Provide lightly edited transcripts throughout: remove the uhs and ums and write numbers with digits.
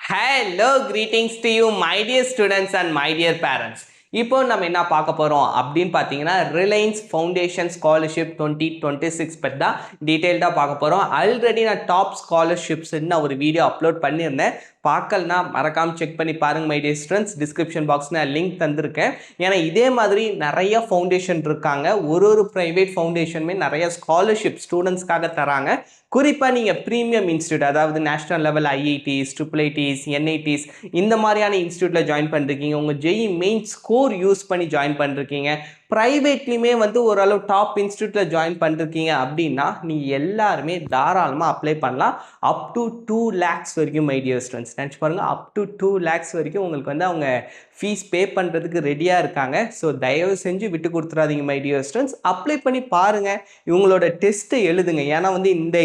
Hello, greetings to you, my dear students and my dear parents. இப்போ நம்ம என்ன பார்க்க போகிறோம் அப்படின்னு பார்த்தீங்கன்னா ரிலையன்ஸ் ஃபவுண்டேஷன் ஸ்காலர்ஷிப் 2026 பற்றி தான் டீட்டெயில்டாக பார்க்க போகிறோம். ஆல்ரெடி நான் டாப் ஸ்காலர்ஷிப்ஸ்ன்னு ஒரு வீடியோ அப்லோட் பண்ணியிருந்தேன். பார்க்கலனா மறக்காமல் செக் பண்ணி பாருங்கள் my dear students. Description box நான் லிங்க் தந்திருக்கேன். ஏன்னா இதே மாதிரி நிறைய ஃபவுண்டேஷன் இருக்காங்க. ஒரு ப்ரைவேட் ஃபவுண்டேஷனுமே நிறைய ஸ்காலர்ஷிப் ஸ்டூடெண்ட்ஸ்க்காக தராங்க. குறிப்பாக நீங்கள் ப்ரீமியம் இன்ஸ்டியூட், அதாவது national level IITs, IIITs, NITs இந்த மாதிரியான இன்ஸ்டியூட்டில் ஜாயின் பண்ணிருக்கீங்க, உங்கள் ஜெஇ மெயின் ஸ்கோர் யூஸ் பண்ணி ஜாயின் பண்ணிருக்கீங்க, ப்ரைவேட்லேயுமே ஓரளவு டாப் இன்ஸ்டியூட்டில் ஜாயின் பண்ணிருக்கீங்க அப்படின்னா நீங்கள் எல்லாருமே தாராளமாக அப்ளை பண்ணலாம். அப் டு 2 lakhs வரைக்கும் மை டியர் ஸ்டூடெண்ட்ஸ் நினச்சி பாருங்கள். அப் டு 2 lakhs வரைக்கும் உங்களுக்கு அவங்க ஃபீஸ் பே பண்ணுறதுக்கு ரெடியாக இருக்காங்க. ஸோ தயவு செஞ்சு விட்டு கொடுத்துடாதீங்க மை டியர் ஸ்டூடெண்ட்ஸ். அப்ளை பண்ணி பாருங்கள், இவங்களோட டெஸ்ட்டை எழுதுங்க. ஏன்னா இந்த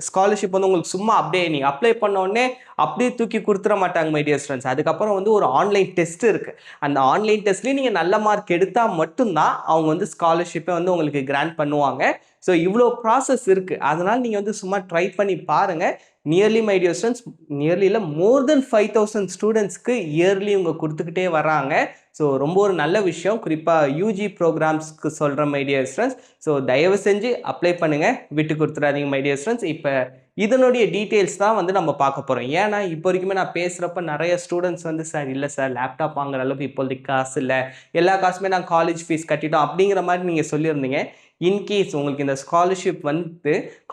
ஸ்காலர்ஷிப் உங்களுக்கு சும்மா அப்படியே நீங்கள் அப்ளை பண்ணோடனே அப்படியே தூக்கி கொடுத்துட மாட்டாங்க மை டியர் ஸ்டூடெண்ட்ஸ். அதுக்கப்புறம் ஒரு ஆன்லைன் டெஸ்ட் இருக்குது. அந்த ஆன்லைன் டெஸ்ட்லேயும் நீங்கள் நல்ல மார்க் எடுத்தால் மட்டும்தான் அவங்க ஸ்காலர்ஷிப்பை உங்களுக்கு கிராண்ட் பண்ணுவாங்க. ஸோ இவ்வளோ ப்ராசஸ் இருக்குது. அதனால் நீங்கள் சும்மா ட்ரை பண்ணி பாருங்கள். Nearly my dear students, nearly இல்லை மோர் தென் 5000 ஸ்டூடெண்ட்ஸ்க்கு இயர்லி இவங்க கொடுத்துக்கிட்டே வராங்க. ஸோ ரொம்ப ஒரு நல்ல விஷயம். குறிப்பாக யூஜி ப்ரோக்ராம்ஸ்க்கு சொல்கிற மை டியர் ஸ்டூடெண்ட்ஸ். ஸோ தயவு செஞ்சு அப்ளை பண்ணுங்கள், விட்டு கொடுத்துடாதீங்க மை டியர் ஸ்டூடெண்ட்ஸ். இப்போ இதனுடைய டீட்டெயில்ஸ் தான் நம்ம பார்க்க போகிறோம். ஏன்னா இப்போ வரைக்குமே நான் பேசுகிறப்ப நிறைய ஸ்டூடெண்ட்ஸ் சார் இல்லை சார் லேப்டாப் வாங்குற அளவுக்கு இப்போதைக்கு காசு இல்லை, எல்லா காசுமே நான் காலேஜ் ஃபீஸ் கட்டிட்டோம் அப்படிங்கிற மாதிரி நீங்கள் சொல்லியிருந்தீங்க. இன்கேஸ் உங்களுக்கு இந்த ஸ்காலர்ஷிப்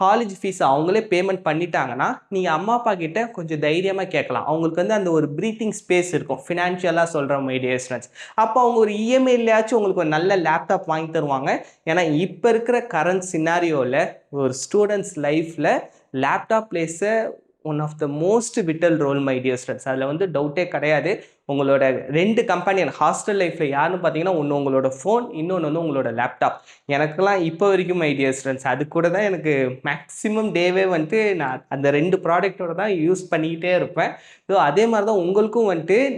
காலேஜ் ஃபீஸ் அவங்களே பேமெண்ட் பண்ணிட்டாங்கன்னா நீங்கள் அம்மா அப்பா கிட்ட கொஞ்சம் தைரியமாக கேட்கலாம். அவங்களுக்கு அந்த ஒரு ப்ரீத்திங் ஸ்பேஸ் இருக்கும் ஃபினான்ஷியலாக சொல்கிற மை டியர் ஸ்டூடெண்ட்ஸ். அப்போ அவங்க ஒரு இஎம்ஐலையாச்சும் உங்களுக்கு ஒரு நல்ல லேப்டாப் வாங்கி தருவாங்க. ஏன்னா இப்போ இருக்கிற கரண்ட் சினாரியோவில் ஒரு ஸ்டூடெண்ட்ஸ் லைஃப்பில் laptop plays one of the most vital role my dear students. அதில் டவுட்டே கிடையாது. உங்களோட 2 கம்பெனியன் ஹாஸ்டல் லைஃப்பில் யாருன்னு பார்த்தீங்கன்னா, ஒன்று உங்களோட ஃபோன், இன்னொன்று உங்களோட லேப்டாப். எனக்கெல்லாம் இப்போ வரைக்கும் மை டியர் ஸ்டூடெண்ட்ஸ் அது கூட தான் எனக்கு மேக்ஸிமம் டேவே நான் அந்த 2 ப்ராடக்டோட தான் யூஸ் பண்ணிக்கிட்டே இருப்பேன். ஸோ அதே மாதிரி தான் உங்களுக்கும்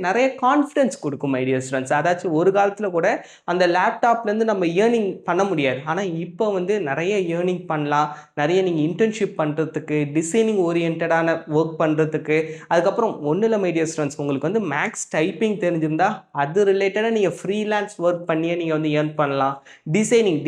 நிறைய கான்ஃபிடென்ஸ் கொடுக்கும் மை டியர் ஸ்டூடெண்ட்ஸ். அதாச்சும் ஒரு காலத்தில் கூட அந்த லேப்டாப்லேருந்து நம்ம ஏர்னிங் பண்ண முடியாது. ஆனால் இப்போ நிறைய ஏர்னிங் பண்ணலாம். நிறைய நீங்கள் இன்டர்ன்ஷிப் பண்ணுறதுக்கு, டிசைனிங் ஓரியன்டான ஒர்க் பண்ணுறதுக்கு, அதுக்கப்புறம் ஒன்றும் இல்லை மை டியர் ஸ்டூடெண்ட்ஸ், உங்களுக்கு மேக்ஸ் டைப்பிங் தெரிஞ்சிருந்தா அது ரிலேட்டடாக நீங்கள் ஃப்ரீலான்ஸ் ஒர்க் பண்ணியே நீங்கள் ஏர்ன் பண்ணலாம். டிசைனிங்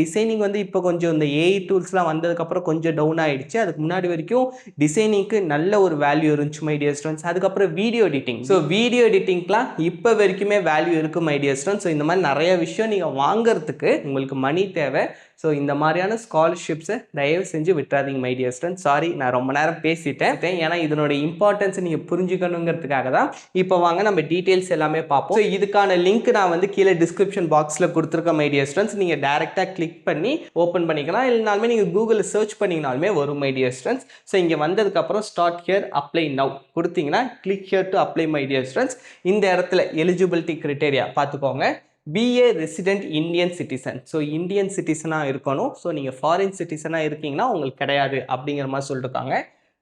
இப்போ கொஞ்சம் இந்த ஏஐ டூல்ஸ்லாம் வந்ததுக்கப்புறம் கொஞ்சம் டவுன் ஆகிடுச்சு. அதுக்கு முன்னாடி வரைக்கும் டிசைனிங்க்கு நல்ல ஒரு வேல்யூ இருந்துச்சு மை டியர் ஸ்டூடெண்ட்ஸ். அதுக்கப்புறம் வீடியோ எடிட்டிங், ஸோ வீடியோ எடிட்டிங்லாம் இப்போ வரைக்குமே வேல்யூ இருக்குது மை டியர் ஸ்டூடெண்ட்ஸ். ஸோ இந்த மாதிரி நிறைய விஷயம் நீங்கள் வாங்குறதுக்கு உங்களுக்கு மணி தேவை. ஸோ இந்த மாதிரியான ஸ்காலர்ஷிப்ஸை தயவு செஞ்சு விட்டுறாதீங்க மை டியர் ஸ்டூடெண்ட்ஸ். சாரி, நான் ரொம்ப நேரம் பேசிட்டேன். ஏன்னா இதனுடைய இம்பார்ட்டன்ஸை நீங்கள் புரிஞ்சுக்கணுங்கிறதுக்காக தான். இப்போ வாங்க நம்ம டீட்டெயில்ஸ் எல்லாமே பார்ப்போம். ஸோ இதுக்கான லிங்க் நான் கீழே டிஸ்கிரிப்ஷன் பாக்ஸில் கொடுத்துருக்கேன் மை டியர் ஸ்டூடெண்ட்ஸ். நீங்கள் டேரெக்டாக கிளிக் பண்ணி ஓப்பன் பண்ணிக்கலாம். இல்லைனாலுமே நீங்கள் கூகுளில் சர்ச் பண்ணிங்கனாலுமே வரும் மை டியர் ஸ்டூடெண்ட்ஸ். ஸோ இங்கே வந்ததுக்கப்புறம் ஸ்டார்ட் ஹியர் அப்ளை நவ் கொடுத்தீங்கன்னா click here to apply my dear students. இந்த இடத்துல எலிஜிபிலிட்டி கிரைட்டேரியா பார்த்துக்கோங்க. Be a resident Indian citizen. So Indian சிட்டிசனாக இருக்கணும். ஸோ நீங்கள் ஃபாரின் சிட்டிசனாக இருக்கீங்கன்னா உங்களுக்கு கிடையாது அப்படிங்கிற மாதிரி சொல்லியிருக்காங்க.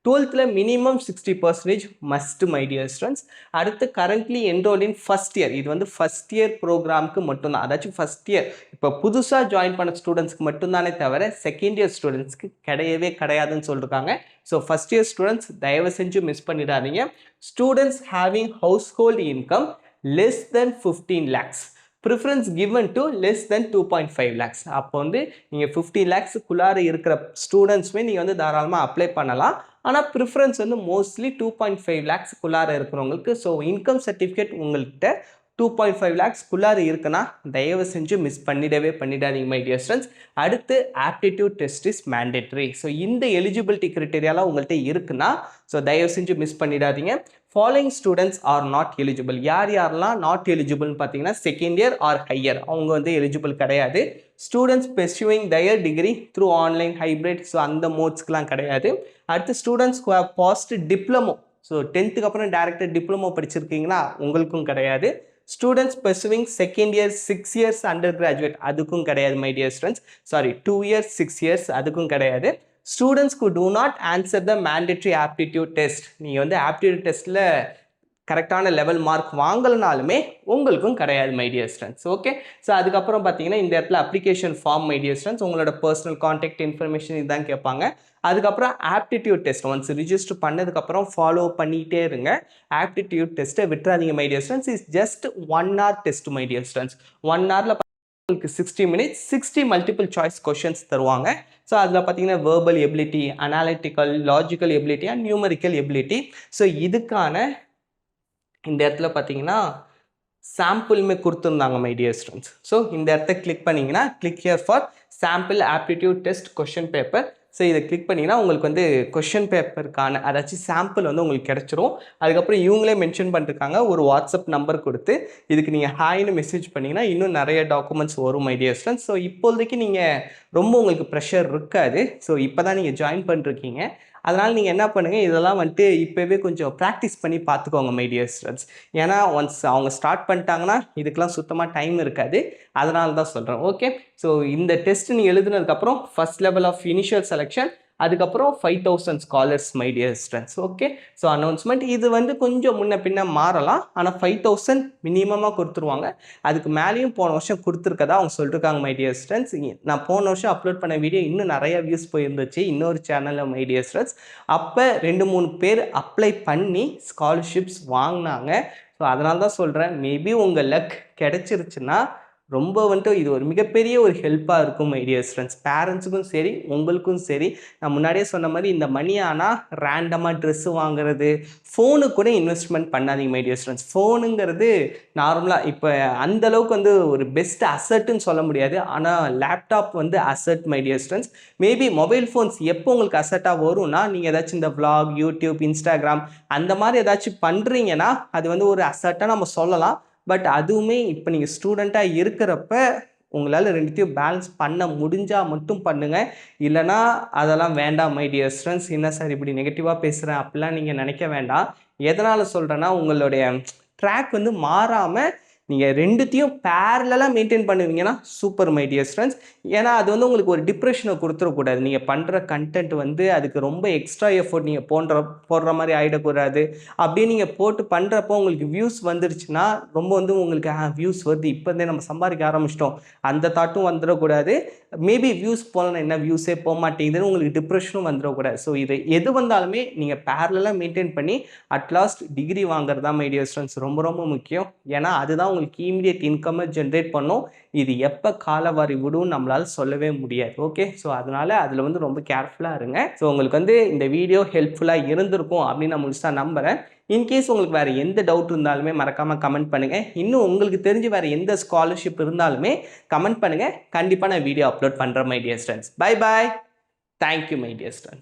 12th minimum 60% must my dear students. அடுத்து currently enroll in first year. இது ஃபஸ்ட் இயர் ப்ரோக்ராமுக்கு மட்டும்தான். அதாச்சும் ஃபஸ்ட் இயர் இப்போ புதுசாக ஜாயின் பண்ண ஸ்டூடெண்ட்ஸ்க்கு மட்டும்தானே தவிர செகண்ட் இயர் ஸ்டூடெண்ட்ஸ்க்கு கிடையவே கிடையாதுன்னு சொல்லியிருக்காங்க. ஸோ ஃபஸ்ட் இயர் ஸ்டூடெண்ட்ஸ் தயவு செஞ்சு மிஸ் பண்ணிடாதீங்க. Students having house hold income less than 15 lakhs. Preference given to less than 2.5 lakhs. அப்போ நீங்கள் 15 lakhsக்குள்ளார இருக்கிற ஸ்டூடெண்ட்ஸுமே நீங்கள் தாராளமாக அப்ளை பண்ணலாம். ஆனால் ப்ரிஃபரன்ஸ் மோஸ்ட்லி 2.5 lakhsக்குள்ளார இருக்கிறவங்களுக்கு. ஸோ இன்கம் சர்டிஃபிகேட் உங்கள்கிட்ட 2.5 lakhsக்குள்ளார இருக்குன்னா தயவு செஞ்சு மிஸ் பண்ணிடாதீங்க மை டியர் ஸ்டூடெண்ட்ஸ். அடுத்து aptitude test is mandatory. So இந்த எலிஜிபிலிட்டி கிரைட்டேரியாலாம் உங்கள்கிட்ட இருக்குன்னா ஸோ தயவு செஞ்சு மிஸ் பண்ணிடாதீங்க. Following students are not eligible. யாரெல்லாம் நாட் எலிஜிபிள்னு பார்த்தீங்கன்னா செகண்ட் இயர் ஆர் ஹையர், அவங்க எலிஜிபிள் கிடையாது. Students pursuing their degree through online hybrid, so அந்த மோட்ஸ்க்கெலாம் கிடையாது. அடுத்து students who have passed diploma, so 10th அப்புறம் டேரக்டர் டிப்ளமோ படிச்சிருக்கீங்களா உங்களுக்கும் கிடையாது. Students pursuing second year 6 years under graduate, அதுக்கும் கிடையாது my dear students. Sorry, 2 years 6 years அதுக்கும் கிடையாது. Students who do not answer the mandatory aptitude test. நீங்கள் aptitude டெஸ்ட்டில் கரெக்டான லெவல் மார்க் வாங்கலனாலுமே உங்களுக்கும் கிடையாது my dear students. Okay, so அதுக்கப்புறம் பார்த்தீங்கன்னா இந்த இடத்துல application form my dear students, உங்களோட பர்சனல் கான்டாக்ட் இன்ஃபர்மேஷன் இதுதான் கேட்பாங்க. அதுக்கப்புறம் ஆப்டிடியூட் டெஸ்ட் ஒன்ஸ் ரிஜிஸ்டர் பண்ணதுக்கப்புறம் ஃபாலோ பண்ணிகிட்டே இருங்க. ஆப்டிடியூட் டெஸ்ட்டை விட்டுறாதீங்க my dear students. Is just 1 hour test my dear students. 1 hourல உங்களுக்கு 60 minutes 60 மல்டிபிள் சாய்ஸ் கொஷின்ஸ் தருவாங்க. ஸோ அதில் பார்த்தீங்கன்னா verbal ability, analytical, logical ability and numerical ability. So இதுக்கான இந்த இடத்துல பார்த்தீங்கன்னா சாம்பிளுமே கொடுத்துருந்தாங்க மை டியர் ஸ்டூடெண்ட்ஸ். ஸோ இந்த இடத்த கிளிக் பண்ணிங்கன்னா click here for sample aptitude test question paper. So இதை கிளிக் பண்ணிங்கன்னா உங்களுக்கு வந்து கொஷின் பேப்பருக்கான அதாச்சும் சாம்பிள் வந்து உங்களுக்கு கிடச்சிரும். அதுக்கப்புறம் இவங்களே மென்ஷன் பண்ணிருக்காங்க ஒரு வாட்ஸ்அப் நம்பர் கொடுத்து இதுக்கு நீங்கள் ஹாய்னு மெசேஜ் பண்ணிங்கன்னா இன்னும் நிறைய டாக்குமெண்ட்ஸ் வரும் மை டியர் ஸ்டூடெண்ட்ஸ். ஸோ இப்போதைக்கு நீங்கள் ரொம்ப உங்களுக்கு ப்ரெஷர் இருக்காது. ஸோ இப்போ தான் நீங்கள் ஜாயின் பண்ணிருக்கீங்க. அதனால் நீங்கள் என்ன பண்ணுங்கள், இதெல்லாம் வந்துட்டு இப்போவே கொஞ்சம் ப்ராக்டிஸ் பண்ணி பார்த்துக்கோங்க மை டியர் ஸ்டூடெண்ட்ஸ். ஏன்னா ஒன்ஸ் அவங்க ஸ்டார்ட் பண்ணிட்டாங்கன்னா இதுக்கெலாம் சுத்தமாக டைம் இருக்காது. அதனால தான் சொல்கிறேன். ஓகே, ஸோ இந்த டெஸ்ட் நீங்கள் எழுதுனதுக்கப்புறம் first level of initial selection, அதுக்கப்புறம் 5000 scholars my dear students. Okay, so announcement இது வந்து கொஞ்சம் முன்ன பின்ன மாறலாம். ஆனால் 5000 மினிமமாக கொடுத்துருவாங்க. அதுக்கு மேலேயும் போன வருஷம் கொடுத்துருக்கதா அவங்க சொல்லியிருக்காங்க மை டியர் ஸ்டூடெண்ட்ஸ். நான் போன வருஷம் அப்லோட் பண்ண வீடியோ இன்னும் நிறைய வியூஸ் போயிருந்துச்சு இன்னொரு சேனலில் மை டியர் ஸ்டூடெண்ட்ஸ். அப்போ 2-3 பேர் அப்ளை பண்ணி ஸ்காலர்ஷிப்ஸ் வாங்கினாங்க. ஸோ அதனால தான் சொல்கிறேன், மேபி உங்கள் லக் கிடச்சிருச்சுன்னா ரொம்ப வந்துட்டு இது ஒரு மிகப்பெரிய ஒரு ஹெல்ப்பாக இருக்கும் மை டியர் ஸ்டூடெண்ட்ஸ். பேரண்ட்ஸுக்கும் சரி உங்களுக்கும் சரி. நான் முன்னாடியே சொன்ன மாதிரி இந்த மணி ஆனால் ரேண்டமாக ட்ரெஸ்ஸு வாங்குறது, ஃபோனுக்கு கூட இன்வெஸ்ட்மெண்ட் பண்ணாதீங்க மை டியர் ஸ்டூடெண்ட்ஸ். ஃபோனுங்கிறது நார்மலாக இப்போ அந்தளவுக்கு வந்து ஒரு பெஸ்ட் அசட்டுன்னு சொல்ல முடியாது. ஆனால் லேப்டாப் வந்து asset my dear students. Maybe mobile phones எப்போ உங்களுக்கு அசட்டாக வரும்னா நீங்கள் ஏதாச்சும் இந்த விளாக், யூடியூப், இன்ஸ்டாகிராம் அந்த மாதிரி ஏதாச்சும் பண்ணுறீங்கன்னா அது வந்து ஒரு அசட்டாக நம்ம சொல்லலாம். பட் அதுவுமே இப்போ நீங்கள் ஸ்டூடெண்ட்டாக இருக்கிறப்ப உங்களால் ரெண்டுத்தையும் பேலன்ஸ் பண்ண முடிஞ்சால் மட்டும் பண்ணுங்கள். இல்லைனா அதெல்லாம் வேண்டாம் மை டியர் ஸ்டூடெண்ட்ஸ். என்ன சார் இப்படி நெகட்டிவாக பேசுகிறேன் அப்படிலாம் நீங்கள் நினைக்க வேண்டாம். எதனால் சொல்கிறேன்னா உங்களுடைய ட்ராக் வந்து மாறாமல் நீங்கள் ரெண்டுத்தையும் பேரலாக மெயின்டைன் பண்ணுவீங்கன்னா சூப்பர் மை டியர் ஸ்டூடெண்ட்ஸ். ஏன்னா அது வந்து உங்களுக்கு ஒரு டிப்ரெஷனை கொடுத்துடக்கூடாது. நீங்கள் பண்ணுற கண்டென்ட் வந்து அதுக்கு ரொம்ப எக்ஸ்ட்ரா எஃபோர்ட் நீங்கள் போடுற மாதிரி ஆகிடக்கூடாது. அப்படியே நீங்கள் போட்டு பண்ணுறப்போ உங்களுக்கு வியூஸ் வந்துருச்சுன்னா ரொம்ப வந்து உங்களுக்கு வியூஸ் வருது இப்போதே நம்ம சம்பாதிக்க ஆரம்பிச்சிட்டோம் அந்த தாட்டும் வந்துடக்கூடாது. மேபி வியூஸ் போகலன்னா என்ன வியூஸே போக மாட்டேங்குதுன்னு உங்களுக்கு டிப்ரெஷனும் வந்துடக்கூடாது. ஸோ இது எது வந்தாலுமே நீங்கள் பேரலாக மெயின்டைன் பண்ணி அட்லாஸ்ட் டிகிரி வாங்குறது தான் மை டியர் ஸ்டூடெண்ட்ஸ் ரொம்ப ரொம்ப முக்கியம். ஏன்னா அதுதான் உங்களுக்கு இமீடியட் இன்கம்மை ஜென்ரேட் பண்ணும். இது எப்போ காலவாரி விடும் நம்மளால் சொல்லவே முடியாது. ஓகே, ஸோ அதனால் அதில் வந்து ரொம்ப கேர்ஃபுல்லாக இருங்க. ஸோ உங்களுக்கு வந்து இந்த வீடியோ ஹெல்ப்ஃபுல்லாக இருந்திருக்கும் அப்படின்னு நான் முழுசாக நம்புகிறேன். இன்கேஸ் உங்களுக்கு வேறு எந்த டவுட் இருந்தாலுமே மறக்காமல் கமெண்ட் பண்ணுங்கள். இன்னும் உங்களுக்கு தெரிஞ்சு வேறு எந்த ஸ்காலர்ஷிப் இருந்தாலுமே கமெண்ட் பண்ணுங்கள். கண்டிப்பாக நான் வீடியோ அப்லோட் பண்ணுறேன் my dear students. Bye bye. Thank you my dear students.